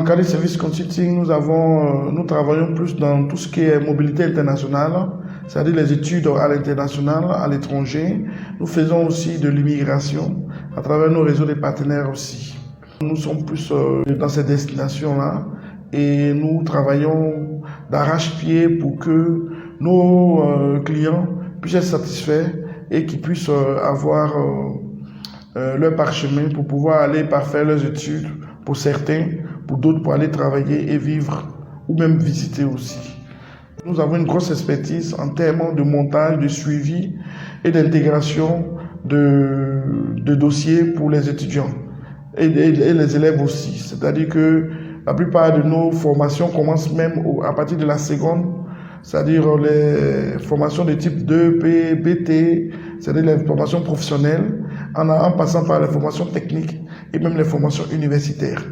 Akane Service Consulting, nous travaillons plus dans tout ce qui est mobilité internationale, c'est-à-dire les études à l'international, à l'étranger. Nous faisons aussi de l'immigration à travers nos réseaux de partenaires aussi. Nous sommes plus dans ces destinations-là et nous travaillons d'arrache-pied pour que nos clients puissent être satisfaits et qu'ils puissent avoir leur parchemin pour pouvoir aller parfaire leurs études pour certains, pour d'autres pour aller travailler et vivre ou même visiter aussi. Nous avons une grosse expertise en termes de montage, de suivi et d'intégration de dossiers pour les étudiants et les élèves aussi. C'est-à-dire que la plupart de nos formations commencent même à partir de la seconde, c'est-à-dire les formations de type 2P, BT, c'est-à-dire les formations professionnelles, en passant par les formations techniques et même les formations universitaires.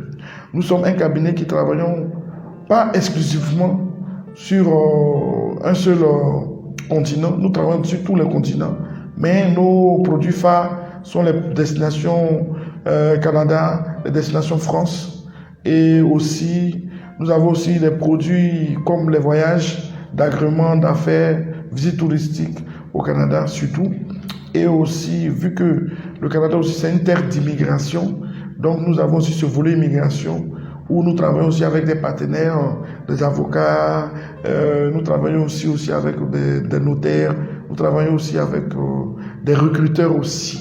Nous sommes un cabinet qui travaillons pas exclusivement sur un seul continent, nous travaillons sur tous les continents, mais nos produits phares sont les destinations Canada, les destinations France, et aussi nous avons aussi des produits comme les voyages d'agrément, d'affaires, visites touristiques au Canada surtout, et aussi vu que le Canada aussi c'est une terre d'immigration, donc nous avons aussi ce volet immigration où nous travaillons aussi avec des partenaires, des avocats, nous travaillons aussi avec des notaires, nous travaillons aussi avec des recruteurs aussi.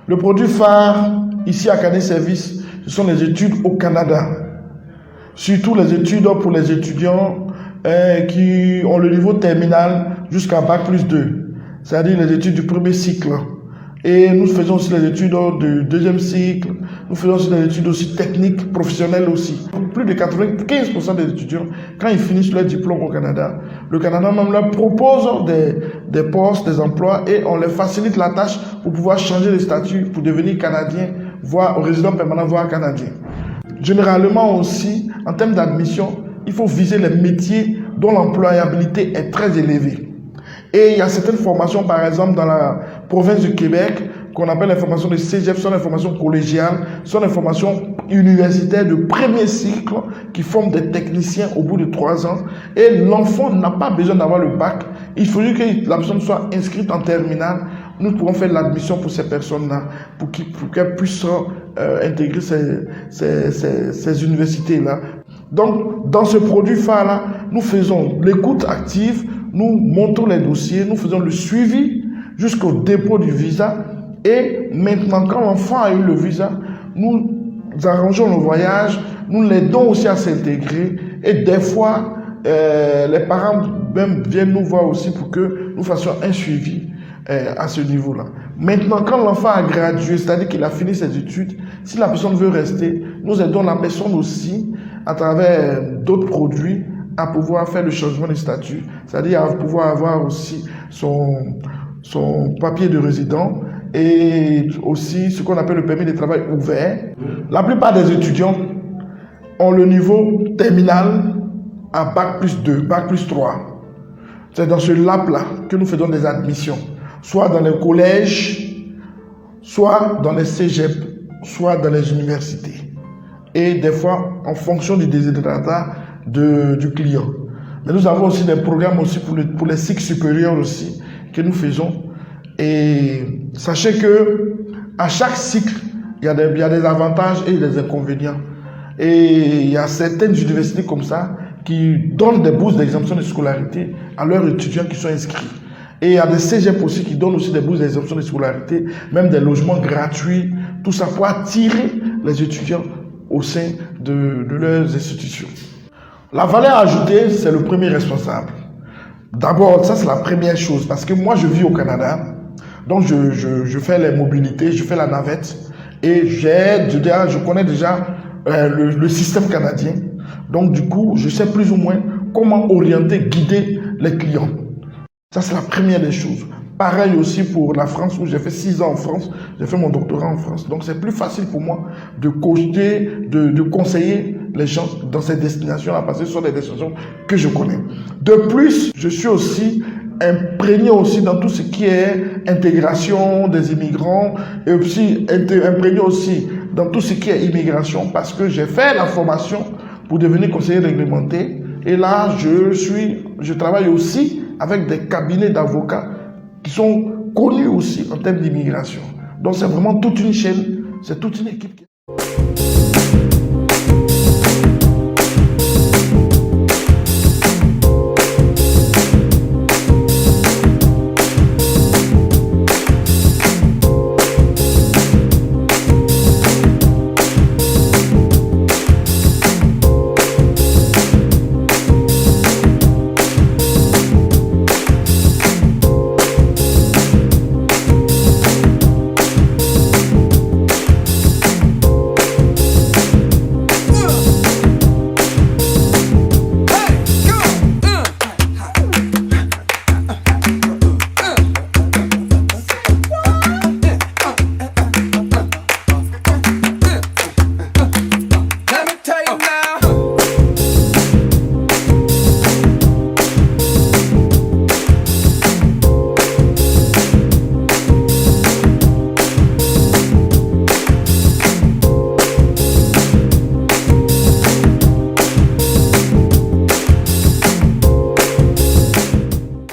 Le produit phare ici à Akane Service, ce sont les études au Canada. Surtout les études pour les étudiants qui ont le niveau terminal jusqu'à Bac+2, c'est-à-dire les études du premier cycle. Et nous faisons aussi les études du deuxième cycle, nous faisons aussi des études aussi techniques, professionnelles aussi. Plus de 95% des étudiants, quand ils finissent leur diplôme au Canada, le Canada même leur propose des postes, des emplois et on leur facilite la tâche pour pouvoir changer de statut, pour devenir canadien, voire résident permanent, voire canadien. Généralement aussi, en termes d'admission, il faut viser les métiers dont l'employabilité est très élevée. Et il y a certaines formations, par exemple, dans la province du Québec, qu'on appelle les formations de cégep, sont les formations collégiales, sont les formations universitaires de premier cycle qui forment des techniciens au bout de 3 ans. Et l'enfant n'a pas besoin d'avoir le bac. Il faut juste que la personne soit inscrite en terminale. Nous pourrons faire l'admission pour ces personnes-là, pour qu'elles puissent intégrer ces universités-là. Donc, dans ce produit phare-là, nous faisons l'écoute active, nous montons les dossiers, nous faisons le suivi jusqu'au dépôt du visa. Et maintenant, quand l'enfant a eu le visa, nous arrangeons le voyage, nous l'aidons aussi à s'intégrer. Et des fois, les parents même viennent nous voir aussi pour que nous fassions un suivi à ce niveau-là. Maintenant, quand l'enfant a gradué, c'est-à-dire qu'il a fini ses études, si la personne veut rester, nous aidons la personne aussi à travers d'autres produits à pouvoir faire le changement de statut, c'est-à-dire à pouvoir avoir aussi son papier de résident et aussi ce qu'on appelle le permis de travail ouvert. La plupart des étudiants ont le niveau terminal à Bac+2, Bac+3. C'est dans ce lab-là que nous faisons des admissions, soit dans les collèges, soit dans les cégeps, soit dans les universités. Et des fois, en fonction du desiderata du client. Mais nous avons aussi des programmes aussi pour les cycles supérieurs aussi que nous faisons. Et sachez que à chaque cycle, il y a des avantages et des inconvénients. Et il y a certaines universités comme ça qui donnent des bourses d'exemption de scolarité à leurs étudiants qui sont inscrits. Et il y a des cégep aussi qui donnent aussi des bourses d'exemption de scolarité, même des logements gratuits, tout ça pour attirer les étudiants au sein de leurs institutions. La valeur ajoutée, c'est le premier responsable. D'abord, ça c'est la première chose, parce que moi je vis au Canada, donc je fais les mobilités, je fais la navette, et je connais déjà le système canadien. Donc du coup, je sais plus ou moins comment orienter, guider les clients. Ça c'est la première des choses. Pareil aussi pour la France, où j'ai fait 6 ans en France, j'ai fait mon doctorat en France. Donc c'est plus facile pour moi de coacher, de conseiller les gens dans ces destinations-là, parce que ce sont des destinations que je connais. De plus, je suis aussi imprégné aussi dans tout ce qui est intégration des immigrants, et aussi imprégné aussi dans tout ce qui est immigration parce que j'ai fait la formation pour devenir conseiller réglementé. Et là, je travaille aussi avec des cabinets d'avocats qui sont connus aussi en termes d'immigration. Donc, c'est vraiment toute une chaîne, c'est toute une équipe.